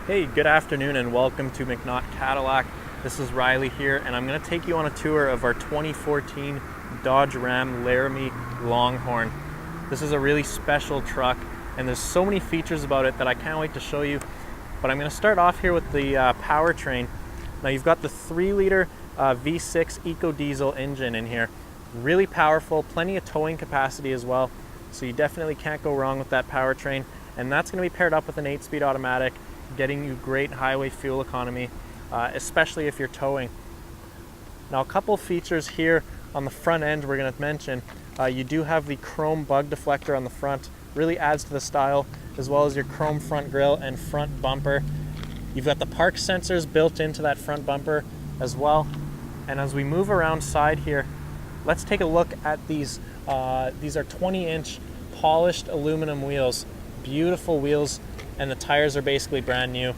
Hey, good afternoon and welcome to McNaught Cadillac. This is Riley here, and I'm going to take you on a tour of our 2014 Dodge Ram Laramie Longhorn. This is a really special truck, and there's so many features about it that I can't wait to show you. But I'm going to start off here with the powertrain. Now you've got the 3-liter V6 EcoDiesel engine in here. Really powerful, plenty of towing capacity as well. So you definitely can't go wrong with that powertrain. And that's going to be paired up with an 8-speed automatic, getting you great highway fuel economy, especially if you're towing. Now a couple features here on the front end we're going to mention. You do have the chrome bug deflector on the front, really adds to the style, as well as your chrome front grille and front bumper. You've got the park sensors built into that front bumper as well. And as we move around side here, let's take a look at these. These are 20-inch polished aluminum wheels. Beautiful wheels, and the tires are basically brand new.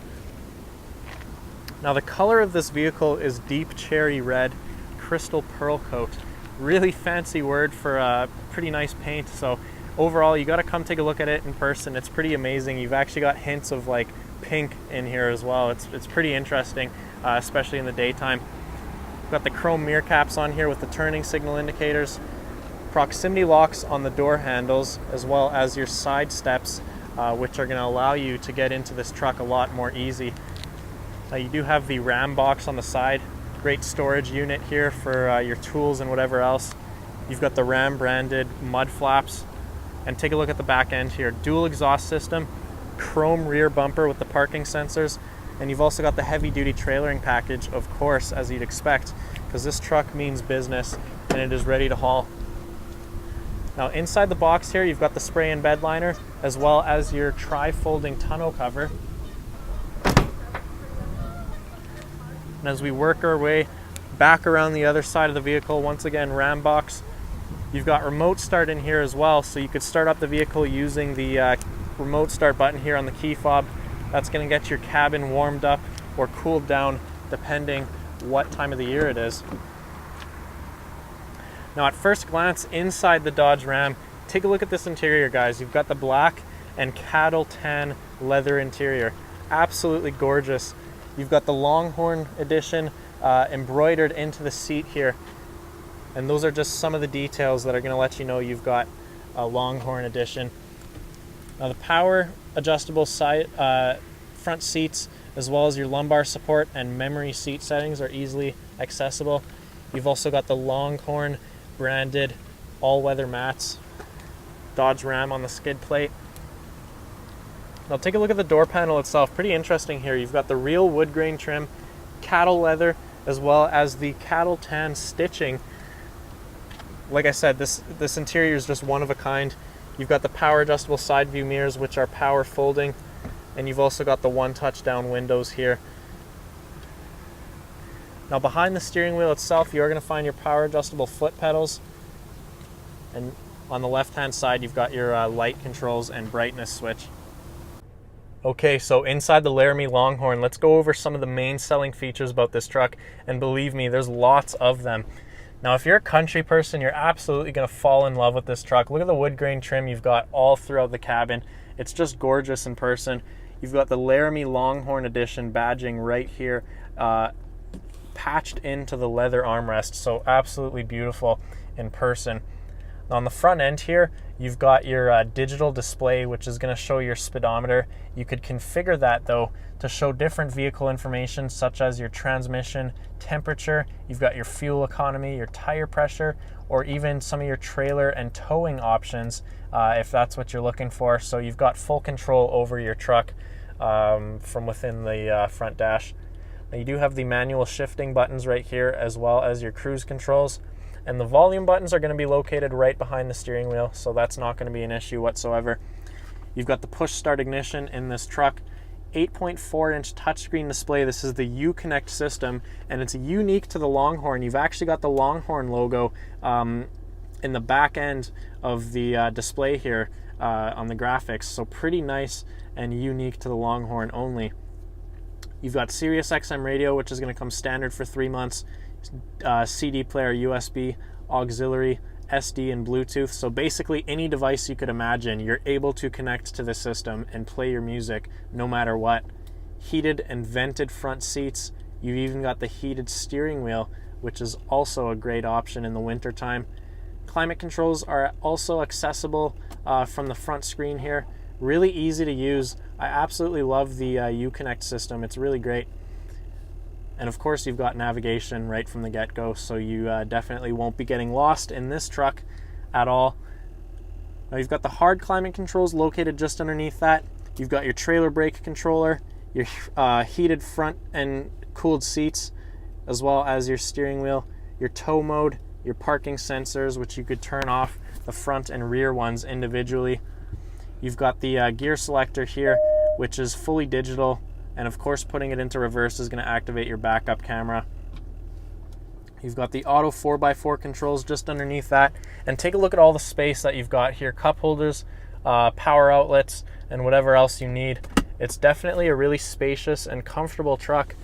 Now the color of this vehicle is deep cherry red crystal pearl coat. Really fancy word for a pretty nice paint. So overall, you got to come take a look at it in person. It's pretty amazing. You've actually got hints of like pink in here as well. It's pretty interesting, especially in the daytime. We've got the chrome mirror caps on here with the turning signal indicators, proximity locks on the door handles, as well as your side steps, which are going to allow you to get into this truck a lot more easy. You do have the Ram box on the side. Great storage unit here for your tools and whatever else. You've got the Ram branded mud flaps. And take a look at the back end here. Dual exhaust system, chrome rear bumper with the parking sensors, and you've also got the heavy duty trailering package, of course, as you'd expect, because this truck means business and it is ready to haul. Now inside the box here, you've got the spray and bed liner, as well as your tri-folding tonneau cover. And as we work our way back around the other side of the vehicle, once again, Ram box. You've got remote start in here as well, so you could start up the vehicle using the remote start button here on the key fob. That's going to get your cabin warmed up or cooled down depending what time of the year it is. Now at first glance inside the Dodge Ram, take a look at this interior, guys. You've got the black and cattle tan leather interior. Absolutely gorgeous. You've got the Longhorn edition embroidered into the seat here. And those are just some of the details that are going to let you know you've got a Longhorn edition. Now the power adjustable side front seats, as well as your lumbar support and memory seat settings, are easily accessible. You've also got the Longhorn branded all-weather mats, Dodge Ram on the skid plate. Now take a look at the door panel itself. Pretty interesting here. You've got the real wood grain trim, cattle leather, as well as the cattle tan stitching. Like I said, this interior is just one of a kind. You've got the power adjustable side view mirrors, which are power folding, and you've also got the one touch down windows here. Now behind the steering wheel itself, you're going to find your power adjustable foot pedals, and on the left hand side you've got your light controls and brightness switch. Okay, so inside the Laramie Longhorn, let's go over some of the main selling features about this truck, and believe me, there's lots of them. Now if you're a country person, you're absolutely going to fall in love with this truck. Look at the wood grain trim you've got all throughout the cabin. It's just gorgeous in person. You've got the Laramie Longhorn edition badging right here, patched into the leather armrest, so absolutely beautiful in person. Now on the front end here, you've got your digital display, which is going to show your speedometer. You could configure that though to show different vehicle information, such as your transmission temperature. You've got your fuel economy, your tire pressure, or even some of your trailer and towing options if that's what you're looking for. So you've got full control over your truck from within the front dash. Now you do have the manual shifting buttons right here, as well as your cruise controls. And the volume buttons are going to be located right behind the steering wheel, so that's not going to be an issue whatsoever. You've got the push start ignition in this truck. 8.4-inch touchscreen display. This is the Uconnect system, and it's unique to the Longhorn. You've actually got the Longhorn logo in the back end of the display here on the graphics, so pretty nice and unique to the Longhorn only. You've got Sirius Xm Radio, which is going to come standard for 3 months, CD player, USB, auxiliary, SD, and Bluetooth. So basically any device you could imagine, you're able to connect to the system and play your music no matter what. heated and vented front seats. You've even got the heated steering wheel, which is also a great option in the winter time. Climate controls are also accessible from the front screen here. Really easy to use. I absolutely love the Uconnect system. It's really great. And of course, you've got navigation right from the get-go, so you definitely won't be getting lost in this truck at all. Now you've got the hard climate controls located just underneath that. You've got your trailer brake controller, your heated front and cooled seats, as well as your steering wheel, your tow mode, your parking sensors, which you could turn off the front and rear ones individually. You've got the gear selector here, which is fully digital, and of course putting it into reverse is going to activate your backup camera. You've got the auto 4x4 controls just underneath that, and take a look at all the space that you've got here. Cup holders, power outlets, and whatever else you need. It's definitely a really spacious and comfortable truck.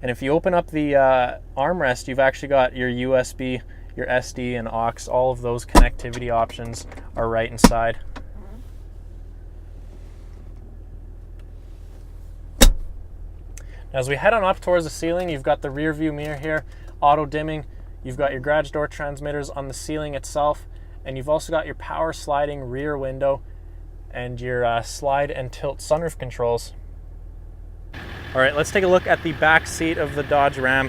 And if you open up the armrest, you've actually got your USB, your SD, and aux. All of those connectivity options are right inside. As we head on up towards the ceiling, you've got the rear view mirror here, auto dimming. You've got your garage door transmitters on the ceiling itself, and you've also got your power sliding rear window and your slide and tilt sunroof controls. All right, let's take a look at the back seat of the Dodge Ram.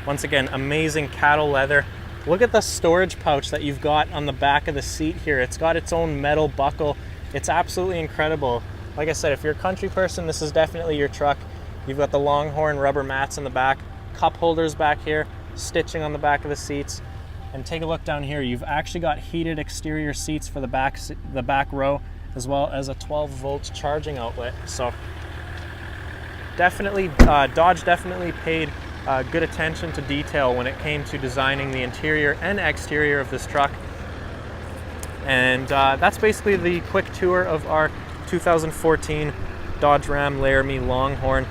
Once again, amazing cattle leather. Look at the storage pouch that you've got on the back of the seat here. It's got its own metal buckle. It's absolutely incredible. Like I said, if you're a country person, this is definitely your truck. You've got the Longhorn rubber mats in the back, cup holders back here, stitching on the back of the seats. And take a look down here. You've actually got heated exterior seats for the back row, as well as a 12-volt charging outlet. So definitely, Dodge definitely paid good attention to detail when it came to designing the interior and exterior of this truck. And that's basically the quick tour of our 2014 Dodge Ram Laramie Longhorn.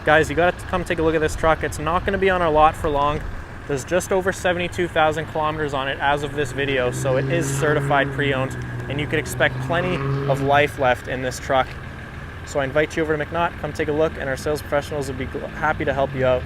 Guys, you got to come take a look at this truck. It's not going to be on our lot for long. There's just over 72,000 kilometers on it as of this video, so it is certified pre-owned, and you can expect plenty of life left in this truck. So I invite you over to McNaught, come take a look, and our sales professionals would be happy to help you out.